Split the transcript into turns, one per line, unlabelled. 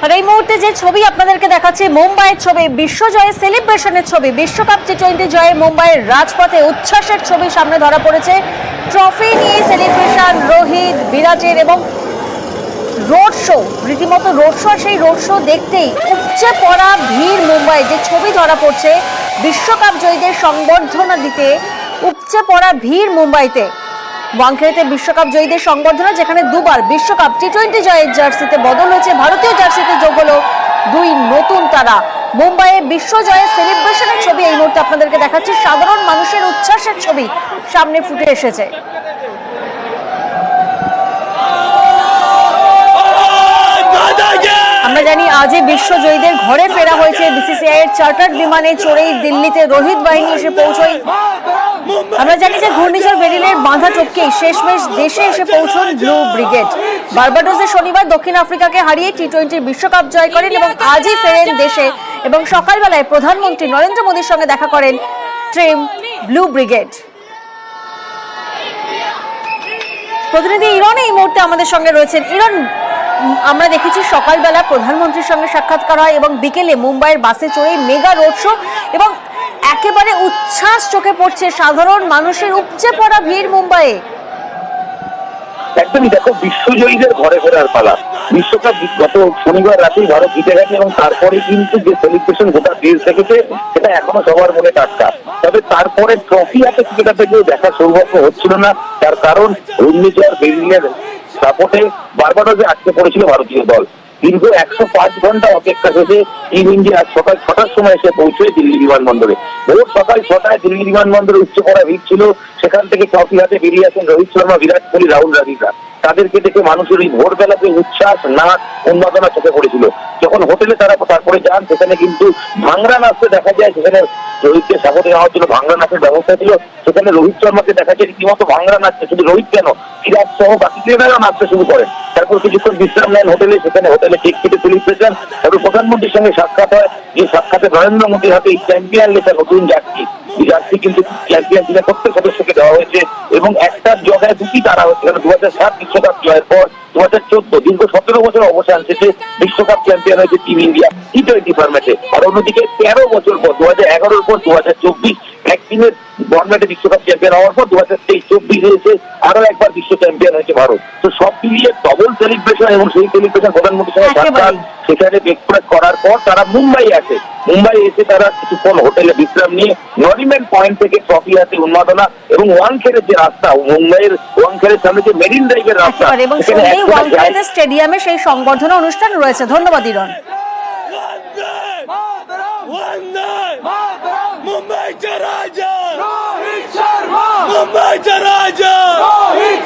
আর এই মুহূর্তে যে ছবি আপনাদেরকে দেখাচ্ছে মুম্বাইয়ের ছবি, বিশ্বজয়ের সেলিব্রেশনের ছবি, বিশ্বকাপ টি20 জয়ে মুম্বাইয়ের রাজপথে উচ্ছ্বাসের ছবি সামনে ধরা পড়েছে। ট্রফি নিয়ে সেলিব্রেশন রোহিত, বিরাটের এবং রোড শো, রীতিমতো রোড শো। সেই রোড শো দেখতেই উপচে পড়া ভিড় মুম্বাই, যে ছবি ধরা পড়ছে বিশ্বকাপ জয়ীদের সংবর্ধনা দিতে উপচে পড়া ভিড় মুম্বাইতে। ওয়াংখেড়েতে বিশ্বকাপ জয়ীদের সংবর্ধনা, যেখানে দুবার বিশ্বকাপ টি20 জয়ের জার্সিতে বদল হয়েছে, ভারতীয় জার্সিতে যোগ হলো দুই নতুন তারা। মুম্বাইয়ে বিশ্বজয়ের সেলিব্রেশনের ছবি এই মুহূর্তে আপনাদেরকে দেখাচ্ছি। সাধারণ মানুষের উচ্ছ্বাসের ছবি সামনে ফুটে এসেছে। আমরা জানি আজই বিশ্বজয়ীদের ঘরে ফেরা হয়েছে। বিসিসিআই এর চার্টার্ড বিমানে চড়েই দিল্লিতে রোহিত বাহিনী এসে পৌঁছয়। আমরা জানি যে ঘূর্ণিঝড় বেরিলের বাঁধা টপকেই শেষমেশ দেশে এসে পৌঁছন ব্লু ব্রিগেড। বার্বাডোসে শনিবার দক্ষিণ আফ্রিকাকে হারিয়ে টি20 বিশ্বকাপ জয় করেন এবং আজই ফেরেন দেশে। এবং সকালবেলায় প্রধানমন্ত্রী নরেন্দ্র মোদীর সঙ্গে দেখা করেন টিম ব্লু ব্রিগেড। প্রতিনিধি ইরন এই মুহূর্তে আমাদের সঙ্গে রয়েছেন। ইরন, আমরা দেখেছি সকালবেলা প্রধানমন্ত্রীর সঙ্গে সাক্ষাৎকার হয় এবং বিকেলে মুম্বাইয়ের বাসে চড়ে মেগা রোড শো এবং একেবারে উচ্ছ্বাস চোখে পড়ছে, সাধারণ মানুষের উপচে পড়া ভিড় মুম্বাইয়ে।
একদমই, দেখো বিশ্বজয়ীদের ঘরে ফেরার পালা। বিশ্বকাপ গত শনিবার রাতেই ভারত জিতে গেছে এবং তারপরে কিন্তু যে সেলিব্রেশন গোটা দেশ দেখেছে সেটা এখনো সবার মনে টাটকা। তবে তারপরে ট্রফি হাতে ক্রিকেটার থেকে দেখা সৌভাগ্য হচ্ছিল না, তার কারণ ঘূর্ণিঝড় বেরিলের সাপোর্টে বারবাডোসে আটকে পড়েছিল ভারতীয় দল। দীর্ঘ 105 ঘন্টা অপেক্ষা শেষে টিম ইন্ডিয়া সকাল 6টার সময় এসে পৌঁছয় দিল্লি বিমানবন্দরে। ভোর সকাল 6টায় দিল্লি বিমানবন্দরে উচ্চ করা ভিড় ছিল। সেখান থেকে ট্রফি হাতে বেরিয়ে আসেন রোহিত শর্মা, বিরাট কোহলি, রাহুল দ্রাবিড়রা। তাদেরকে দেখে মানুষের এই ভোরবেলাতে উচ্ছ্বাস, নাচ, উন্মাদনা চোখে পড়েছিল। যখন হোটেলে তারা তারপরে যান, সেখানে কিন্তু ভাংরা নাচতে দেখা যায়। সেখানে রোহিতকে সাপোর্টে নেওয়ার জন্য ভাংরা নাচের ব্যবস্থা ছিল। সেখানে রোহিত শর্মাকে দেখা যায় রীতিমতো ভাংরা নাচছে। শুধু রোহিত কেন, বিরাট সহ বাকি প্লেয়াররা নাচতে শুরু করেন। তারপর কিছুক্ষণ বিশ্রাম নেন হোটেলে। সেখানে হোটেলে কেক কেটে সেলিব্রেশন। তারপর প্রধানমন্ত্রীর সঙ্গে সাক্ষাৎ হয়। যে সাক্ষাতে নরেন্দ্র মোদীর হাতে এই চ্যাম্পিয়ন লেখা নতুন জার্সি, এই জার্সি কিন্তু চ্যাম্পিয়ন টিমের প্রত্যেক সদস্যকে দেওয়া হয়েছে এবং একটার জায়গায় দুটি তারা হচ্ছে। 2007 বিশ্বকাপ জয়ের পর 2014 দীর্ঘ 17 বছর অবসান শেষে বিশ্বকাপ চ্যাম্পিয়ন হয়েছে টিম ইন্ডিয়া টি20 ফরম্যাটে। আর অন্যদিকে 13 বছর পর 2011 পর 2024 একদিনের ফরম্যাটে বিশ্বকাপ চ্যাম্পিয়ন হওয়ার পর 2023-24 হয়েছে আরো একবার বিশ্ব চ্যাম্পিয়ন হয়েছে ভারত। তো সব মিলিয়ে ডবল সেলিব্রেশন এবং সেই সেলিব্রেশন প্রধানমন্ত্রীর সঙ্গে সাক্ষাৎ, সেখানে ব্রেকফাস্ট করার পর তারা মুম্বাই আসে। মুম্বাই এসে তারা কিছুক্ষণ হোটেলে বিশ্রাম নিয়ে নরিম্যান পয়েন্ট থেকে ট্রফি হাতে উন্মাদনা এবং ওয়াংখেড়ের যে রাস্তা, মুম্বাইয়ের ওয়াংখেড়ের সামনে যে মেরিন ড্রাইভের রাস্তা,
ওয়াংখেড়ে স্টেডিয়ামে সেই সংবর্ধনা অনুষ্ঠান রয়েছে। ধন্যবাদ ইরন।
मुंबईचा राजा रोहित शर्मा, मुंबईचा राजा रोहित